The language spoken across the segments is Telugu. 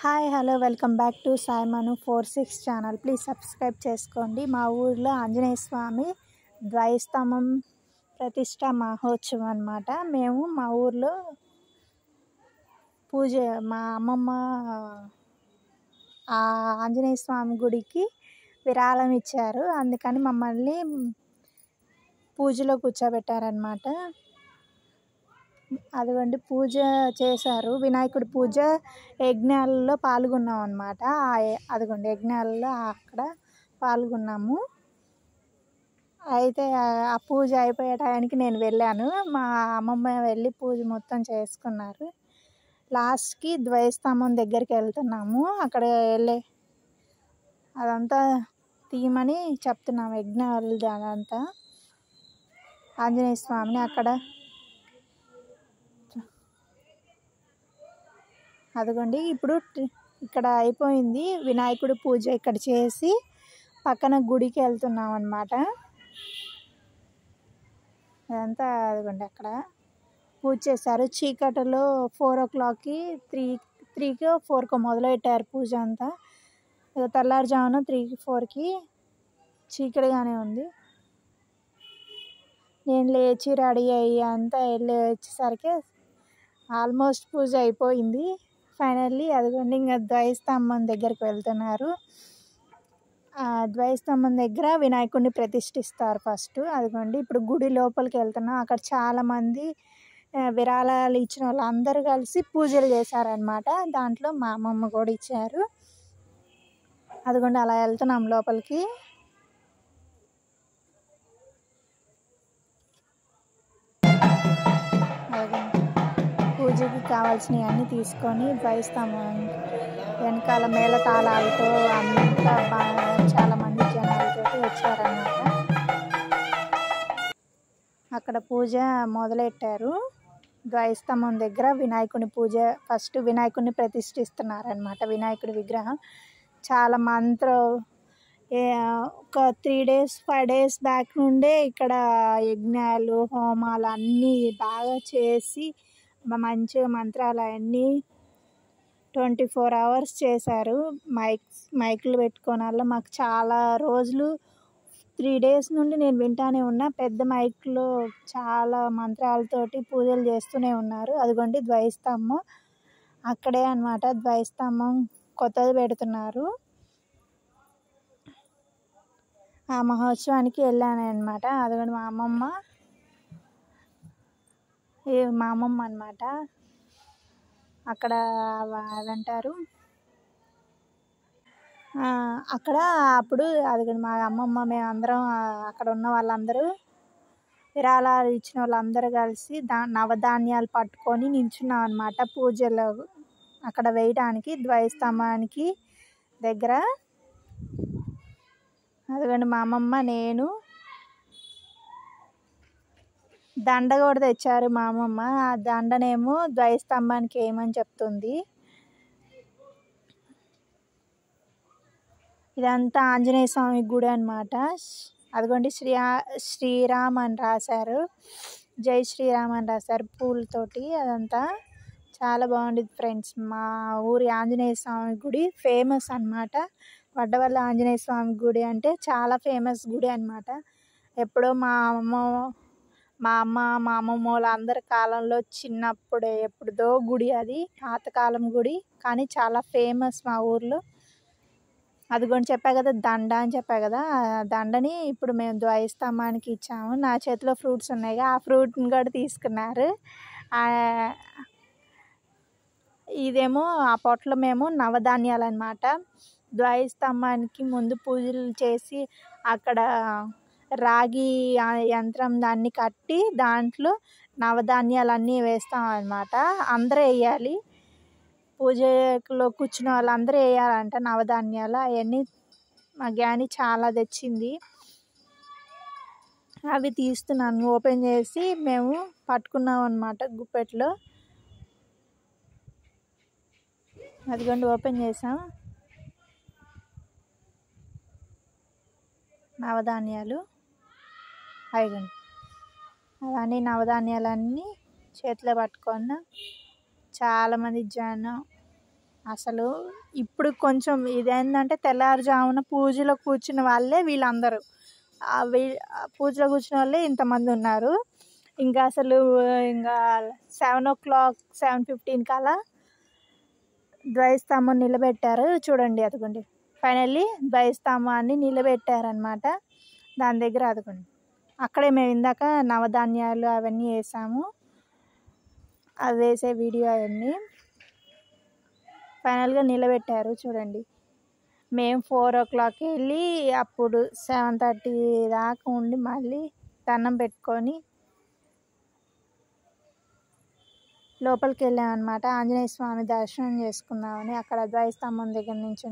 Hi hello welcome back to Sai Manu 46 channel. Please subscribe చేసుకోండి. మా ఊర్లో ఆంజనేయ స్వామి ద్వైస్తంభం ప్రతిష్ట మహోత్సవం అన్నమాట. మేము మా ఊర్లో పూజ మా అమ్మమ్మ ఆ ఆంజనేయ స్వామి గుడికి విరాళం ఇచ్చారు. అందుకని మమ్మల్ని పూజలో కూర్చోబెట్టారనమాట. అదిగోండి పూజ చేశారు. వినాయకుడి పూజ యజ్ఞాలలో పాల్గొన్నాం అనమాట. అదిగోండి యజ్ఞాలలో అక్కడ పాల్గొన్నాము. అయితే ఆ పూజ అయిపోయే టయానికి నేను వెళ్ళాను. మా అమ్మమ్మ వెళ్ళి పూజ మొత్తం చేసుకున్నారు. లాస్ట్కి ద్వైస్తంభం దగ్గరికి వెళ్తున్నాము. అక్కడ వెళ్ళే అదంతా తీయమని చెప్తున్నాము. యజ్ఞాలు అదంతా ఆంజనేయ స్వామిని అక్కడ అదిగోండి ఇప్పుడు ఇక్కడ అయిపోయింది. వినాయకుడి పూజ ఇక్కడ చేసి పక్కన గుడికి వెళ్తున్నాం అన్నమాట. అదంతా అదిగోండి అక్కడ పూజ చేశారు. చీకటిలో 4 o'clockకి 3కో 4కో మొదలెట్టారు పూజ అంతా. తెల్లారుజామున 3కి 4కి చీకటిగానే ఉంది. నేను లేచి రెడీ అయ్యి అంతా వెళ్ళి వచ్చేసరికి ఆల్మోస్ట్ పూజ అయిపోయింది. ఫైనల్లీ అదిగోండి ఇంకా ద్వైస్తంభం దగ్గరికి వెళ్తున్నారు. ద్వైస్తంభం దగ్గర వినాయకుడిని ప్రతిష్ఠిస్తారు ఫస్ట్. అదిగోండి ఇప్పుడు గుడి లోపలికి వెళ్తున్నాం. అక్కడ చాలామంది విరాళాలు ఇచ్చిన వాళ్ళు అందరూ కలిసి పూజలు చేశారనమాట. దాంట్లో మా అమ్మమ్మ కూడా ఇచ్చారు. అదిగోండి అలా వెళ్తున్నాం లోపలికి. పూజకి కావాల్సినవి అన్నీ తీసుకొని ద్వైస్తంభం వెనకాల మేళతాళాలతో అంతా చాలామంది జనాలతో వచ్చారన్నమాట. అక్కడ పూజ మొదలెట్టారు. ద్వైస్తంభం దగ్గర వినాయకుని పూజ ఫస్ట్ వినాయకుడిని ప్రతిష్ఠిస్తున్నారనమాట. వినాయకుడి విగ్రహం చాలా ఒక 3 days 5 days బ్యాక్ నుండే ఇక్కడ యజ్ఞాలు హోమాలు అన్నీ బాగా చేసి మంచిగా మంత్రాలు అవన్నీ 24 hours చేశారు. మైకులు పెట్టుకోని వల్ల మాకు చాలా రోజులు 3 days నుండి నేను వింటానే ఉన్నా. పెద్ద మైక్లో చాలా మంత్రాలతోటి పూజలు చేస్తూనే ఉన్నారు. అదిగోండి ద్వైస్తంభం అక్కడే అన్నమాట. ద్వైస్తంభం కొత్తది పెడుతున్నారు. ఆ మహోత్సవానికి వెళ్ళాను అనమాట. అదిగోండి మా అమ్మమ్మ అన్నమాట. అక్కడ అదంటారు అక్కడ అప్పుడు అది మా అమ్మమ్మ మేమందరం అక్కడ ఉన్న వాళ్ళందరూ విరాళాలు ఇచ్చిన వాళ్ళందరూ కలిసి నవధాన్యాలు పట్టుకొని నించున్నాం అనమాట. పూజలో అక్కడ వేయడానికి ద్వైస్తంభానికి దగ్గర. అదిగోండి మా అమ్మమ్మ నేను దండ కూడా తెచ్చారు మా అమ్మమ్మ. ఆ దండనేమో ద్వైస్తంభానికి వేయమని చెప్తుంది. ఇదంతా ఆంజనేయ స్వామి గుడి అనమాట. అదిగోండి శ్రీరామ్ అని రాశారు. జై శ్రీరామ్ అని రాశారు పూలతోటి. అదంతా చాలా బాగుండేది ఫ్రెండ్స్. మా ఊరి ఆంజనేయ స్వామి గుడి ఫేమస్ అనమాట. వడ్డవల్ల ఆంజనేయ స్వామి గుడి అంటే చాలా ఫేమస్ గుడి అనమాట. ఎప్పుడో మా అమ్మ మా అమ్మమ్మ వాళ్ళ అందరి కాలంలో చిన్నప్పుడే ఎప్పుడుదో గుడి. అది పాతకాలం గుడి కానీ చాలా ఫేమస్ మా ఊర్లో. అదిగోండి చెప్పా కదా దండ అని చెప్పా కదా. ఆ దండని ఇప్పుడు మేము ద్వైస్తంభానికి ఇచ్చాము. నా చేతిలో ఫ్రూట్స్ ఉన్నాయిగా ఆ ఫ్రూట్ని కూడా తీసుకున్నారు. ఇదేమో ఆ పొట్లో మేము నవధాన్యాలు అనమాట. ద్వైస్తంభానికి ముందు పూజలు చేసి అక్కడ రాగి యంత్రం దాన్ని కట్టి దాంట్లో నవధాన్యాలన్నీ వేస్తాం అన్నమాట. అందరూ వేయాలి. పూజలో కూర్చున్న వాళ్ళందరూ వేయాలంట నవధాన్యాలు. అవన్నీ మా గ్యాని చాలా తెచ్చింది. అవి తీస్తున్నాను ఓపెన్ చేసి మేము పట్టుకున్నాం అన్నమాట గుప్పెట్లో. అదిగోండి ఓపెన్ చేసాం నవధాన్యాలు. అయిగోండి అవన్నీ నవధాన్యాలన్నీ చేతిలో పట్టుకున్న చాలామంది జనం అసలు ఇప్పుడు కొంచెం ఇదేంటంటే తెల్లారుజామున పూజలో కూర్చున్న వాళ్ళే వీళ్ళందరూ. పూజలో కూర్చున్న వాళ్ళే ఇంతమంది ఉన్నారు. ఇంకా అసలు ఇంకా 7:00 7:15 అలా ధ్వజస్తంభం నిలబెట్టారు చూడండి. అదిగోండి ఫైనల్లీ ధ్వజస్తంభాన్ని నిలబెట్టారనమాట. దాని దగ్గర అదిగోండి అక్కడే మేము ఇందాక నవధాన్యాలు అవన్నీ వేసాము. అవి వేసే వీడియో అవన్నీ ఫైనల్గా నిలబెట్టారు చూడండి. మేము 4:00 వెళ్ళి అప్పుడు 7:30 దాకా ఉండి మళ్ళీ దండం పెట్టుకొని లోపలికి వెళ్ళామన్నమాట. ఆంజనేయ స్వామి దర్శనం చేసుకుందామని అక్కడ ధ్వజస్తంభం దగ్గర నుంచి.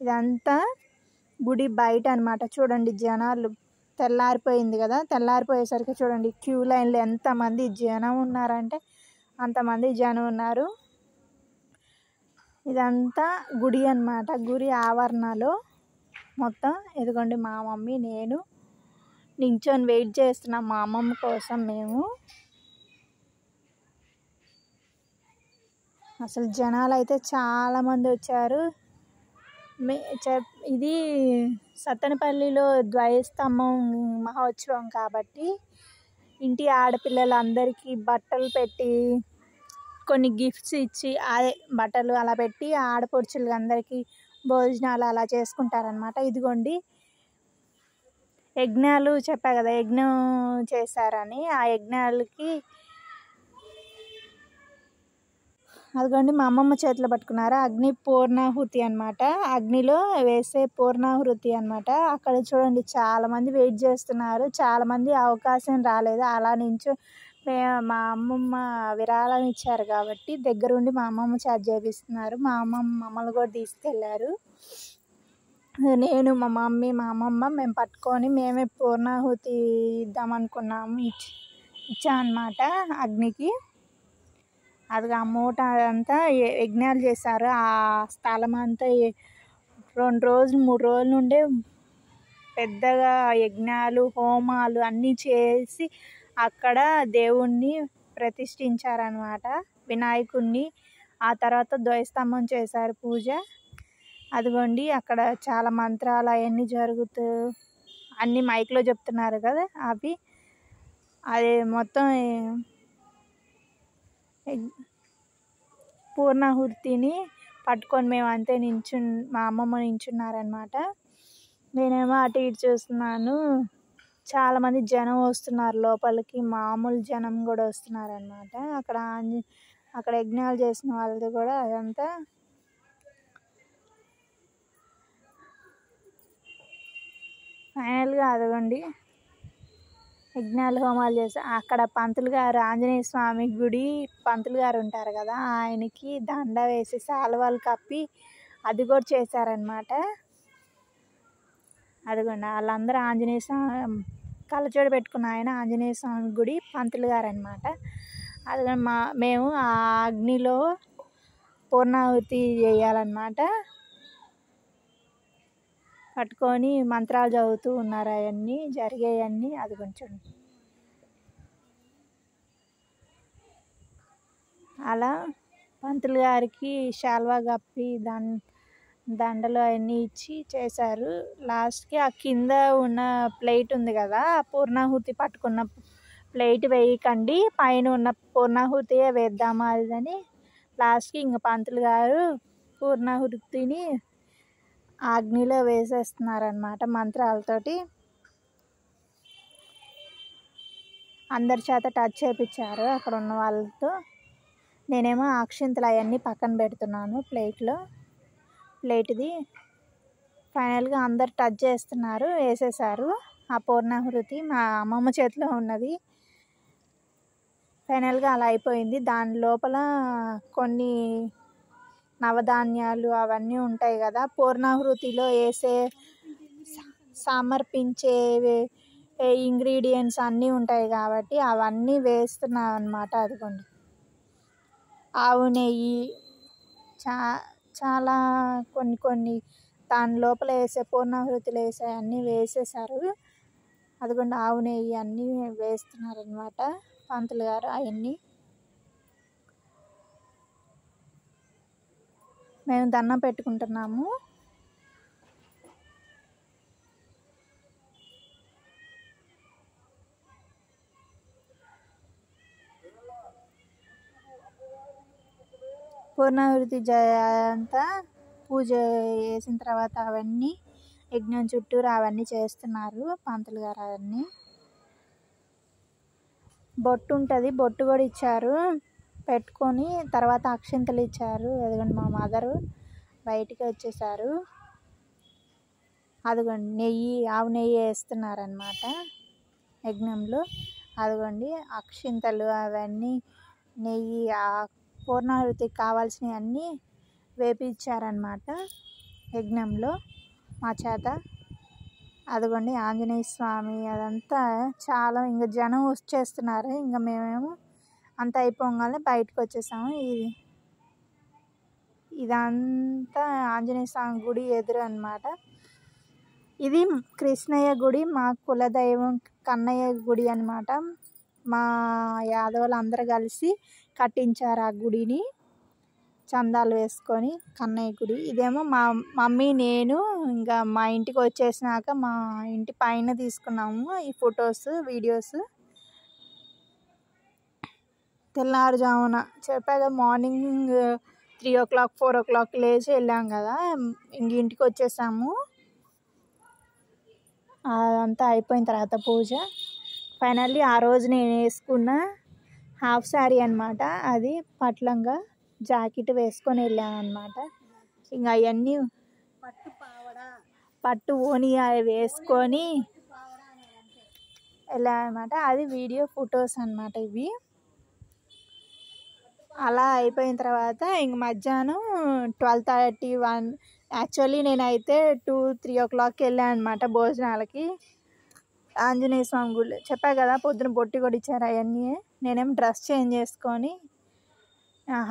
ఇదంతా గుడి బయట అనమాట. చూడండి జనాలు, తెల్లారిపోయింది కదా, తెల్లారిపోయేసరికి చూడండి క్యూ లైన్లో ఎంతమంది జనం ఉన్నారంటే అంతమంది జనం ఉన్నారు. ఇదంతా గుడి అన్నమాట. గుడి ఆవరణలో మొత్తం ఎదుగోండి మా మమ్మీ నేను నించొని వెయిట్ చేస్తున్నాం మా అమ్మమ్మ కోసం. మేము అసలు జనాలు అయితే చాలామంది వచ్చారు. ఇది సత్తెనపల్లిలో ధ్వజస్తంభం మహోత్సవం కాబట్టి ఇంటి ఆడపిల్లలందరికీ బట్టలు పెట్టి కొన్ని గిఫ్ట్స్ ఇచ్చి అదే బట్టలు అలా పెట్టి ఆడపడుచులు అందరికీ భోజనాలు అలా చేసుకుంటారనమాట. ఇదిగోండి యజ్ఞాలు చెప్పా కదా, యజ్ఞం చేశారని. ఆ యజ్ఞాలకి అదిగోండి మా అమ్మమ్మ చేతిలో పట్టుకున్నారు. అగ్ని పూర్ణాహుతి అనమాట, అగ్నిలో వేసే పూర్ణాహుతి అనమాట. అక్కడ చూడండి చాలామంది వెయిట్ చేస్తున్నారు. చాలామంది అవకాశం రాలేదు. అలా నుంచో మా అమ్మమ్మ విరాళం ఇచ్చారు కాబట్టి దగ్గరుండి మా అమ్మమ్మ చేత చేపిస్తున్నారు. మా అమ్మమ్మ మమ్మల్ని కూడా తీసుకెళ్ళారు. నేను మా మమ్మీ మా అమ్మమ్మ మేము పట్టుకొని మేమే పూర్ణాహుతి ఇద్దామనుకున్నాము. ఇచ్చామన్నమాట అగ్నికి. అది ఆ మూట అంతా యజ్ఞాలు చేశారు. ఆ స్థలం అంతా 2 రోజులు 3 రోజుల నుండే పెద్దగా యజ్ఞాలు హోమాలు అన్నీ చేసి అక్కడ దేవుణ్ణి ప్రతిష్ఠించారనమాట, వినాయకుడిని. ఆ తర్వాత ధ్వజస్తంభం చేశారు పూజ. అదిగోండి అక్కడ చాలా మంత్రాలు అవన్నీ జరుగుతూ అన్నీ మైక్లో చెప్తున్నారు కదా, అది మొత్తం పూర్ణాహుతిని పట్టుకొని మేము అంతే మా అమ్మమ్మ నించున్నారనమాట. నేనేమో అటు ఇటు చూస్తున్నాను. చాలామంది జనం వస్తున్నారు లోపలికి, మామూలు జనం కూడా వస్తున్నారనమాట. అక్కడ యజ్ఞాలు చేసిన వాళ్ళది కూడా అదంతా ఫైనల్గా అదిగోండి యజ్ఞాలు హోమాలు చేసి అక్కడ పంతులు గారు, ఆంజనేయ స్వామి గుడి పంతులు గారు ఉంటారు కదా, ఆయనకి దండ వేసి శాలువాలు కప్పి అది కూడా చేశారనమాట. అదిగోండి వాళ్ళందరూ ఆంజనేయ స్వామి కళ్ళజోడు పెట్టుకున్న ఆయన ఆంజనేయ స్వామి గుడి పంతులు గారు అనమాట. అదిగో మేము ఆ అగ్నిలో పూర్ణాహుతి చేయాలన్నమాట. పట్టుకొని మంత్రాలు చదువుతూ ఉన్నారు. అవన్నీ జరిగేవన్నీ అది కొంచెం అలా పంతులు గారికి శాల్వా కప్పి దండలు అవన్నీ ఇచ్చి చేశారు. లాస్ట్కి ఆ కింద ఉన్న ప్లేట్ ఉంది కదా, పూర్ణాహుతి పట్టుకున్న ప్లేట్ వేయకండి, పైన ఉన్న పూర్ణాహుతియే వేద్దామా అదని లాస్ట్కి ఇంక పంతులు గారు పూర్ణాహుతిని అగ్నిలో వేసేస్తున్నారనమాట మంత్రాలతోటి. అందరి చేత టచ్ చేయించారు అక్కడ ఉన్న వాళ్ళతో. నేనేమో అక్షింతలు అవన్నీ పక్కన పెడుతున్నాను ప్లేట్ది. ఫైనల్గా అందరు టచ్ చేస్తున్నారు, వేసేసారు. ఆ పూర్ణాహుతి మా అమ్మమ్మ చేతిలో ఉన్నది. ఫైనల్గా అలా అయిపోయింది. దాని లోపల కొన్ని నవధాన్యాలు అవన్నీ ఉంటాయి కదా, పూర్ణాహుతిలో వేసే సమర్పించే ఇంగ్రీడియంట్స్ అన్నీ ఉంటాయి కాబట్టి అవన్నీ వేస్తున్నాను అనమాట. అదిగోండి ఆవు నెయ్యి, చాలా కొన్ని దాని లోపల వేసే పూర్ణాహుతిలో వేసే అన్నీ వేసేసారు. అదిగోండి ఆవు నెయ్యి అన్నీ వేస్తున్నారనమాట పంతులు గారు. అవన్నీ మేము దండం పెట్టుకుంటున్నాము. పూర్ణాహుతి అంతా పూజ చేసిన తర్వాత అవన్నీ యజ్ఞం చుట్టూరు అవన్నీ చేస్తున్నారు పంతులు గారు. అవన్నీ బొట్టు ఉంటుంది, బొట్టు కూడా ఇచ్చారు పెట్టుకొని. తర్వాత అక్షింతలు ఇచ్చారు. అదిగోండి మా మదరు బయటికి వచ్చేసారు. అదిగోండి నెయ్యి, ఆవు నెయ్యి వేస్తున్నారనమాట యజ్ఞంలో. అదిగోండి అక్షింతలు అవన్నీ నెయ్యి, పూర్ణాహుతికి కావాల్సినవి అన్నీ వేపించారనమాట యజ్ఞంలో మా చేత. అదిగోండి ఆంజనేయ స్వామి అదంతా చాలా ఇంకా జనం వచ్చేస్తున్నారు. ఇంకా మేమేమో అంత అయిపోగానే బయటకు వచ్చేసాము. ఇదంతా ఆంజనేయ స్వామి గుడి ఎదురు అనమాట. ఇది కృష్ణయ్య గుడి, మా కులదైవం కన్నయ్య గుడి అనమాట. మా యాదవులు అందరూ కలిసి కట్టించారు ఆ గుడిని చందాలు వేసుకొని, కన్నయ్య గుడి. ఇదేమో మా మమ్మీ నేను ఇంకా మా ఇంటికి వచ్చేసినాక మా ఇంటి పైన తీసుకున్నాము ఈ ఫొటోస్ వీడియోస్. తెల్లారుజామున చెప్పాక మార్నింగ్ 3 o'clock 4 o'clock లేచి వెళ్ళాం కదా, ఇంటికి వచ్చేసాము. అదంతా అయిపోయిన తర్వాత పూజ ఫైనల్లీ ఆ రోజు నేను వేసుకున్న హాఫ్ శారీ అనమాట. అది పట్లంగా జాకెట్ వేసుకొని వెళ్ళాను అనమాట. ఇంకా అవన్నీ పట్టు ఓని వేసుకొని వెళ్ళానమాట. అది వీడియో ఫొటోస్ అనమాట ఇవి. అలా అయిపోయిన తర్వాత ఇంక మధ్యాహ్నం 12:31 యాక్చువల్లీ నేనైతే 2-3 o'clock వెళ్ళాను అనమాట భోజనాలకి ఆంజనేయ స్వామి గుడి. చెప్పా కదా పొద్దున బొట్టి కూడా ఇచ్చారు అవన్నీ. నేనేమో డ్రెస్ చేంజ్ చేసుకొని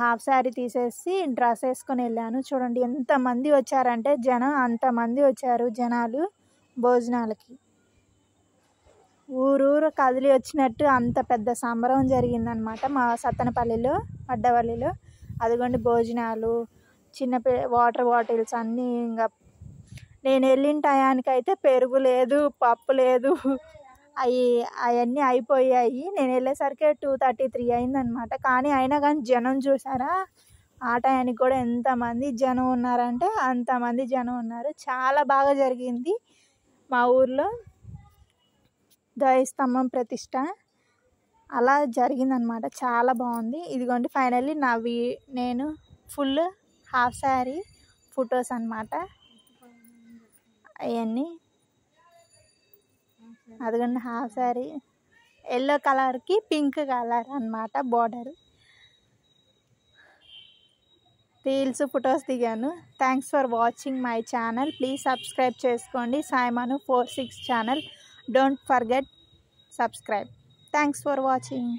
హాఫ్ శారీ తీసేసి డ్రెస్ వేసుకొని వెళ్ళాను. చూడండి ఎంతమంది వచ్చారంటే జనం, అంతమంది వచ్చారు జనాలు భోజనాలకి. ఊరూరు కదిలి వచ్చినట్టు అంత పెద్ద సంబరం జరిగిందనమాట మా సత్తెనపల్లిలో, అడ్డవల్లిలో. అదిగోండి భోజనాలు, చిన్న వాటర్ బాటిల్స్ అన్నీ. ఇంకా నేను వెళ్ళిన టయానికైతే పెరుగు లేదు, పప్పు లేదు, అవన్నీ అయిపోయాయి. నేను వెళ్ళేసరికి 2:33 అయిందనమాట. కానీ అయినా కానీ జనం చూసారా, ఆ టయానికి కూడా ఎంతమంది జనం ఉన్నారంటే అంతమంది జనం ఉన్నారు. చాలా బాగా జరిగింది మా ఊర్లో ధ్వజస్తంభం ప్రతిష్ట. అలా జరిగిందనమాట, చాలా బాగుంది. ఇదిగోండి ఫైనల్లీ నేను ఫుల్ హాఫ్ శారీ ఫొటోస్ అనమాట అవన్నీ. అదిగోండి హాఫ్ శారీ ఎల్లో కలర్కి పింక్ కలర్ అనమాట బార్డర్. రీల్స్ ఫొటోస్ దిగాను. Thanks for watching my channel. Please subscribe చేసుకోండి సాయిమను 46 channel. Don't forget subscribe. Thanks for watching.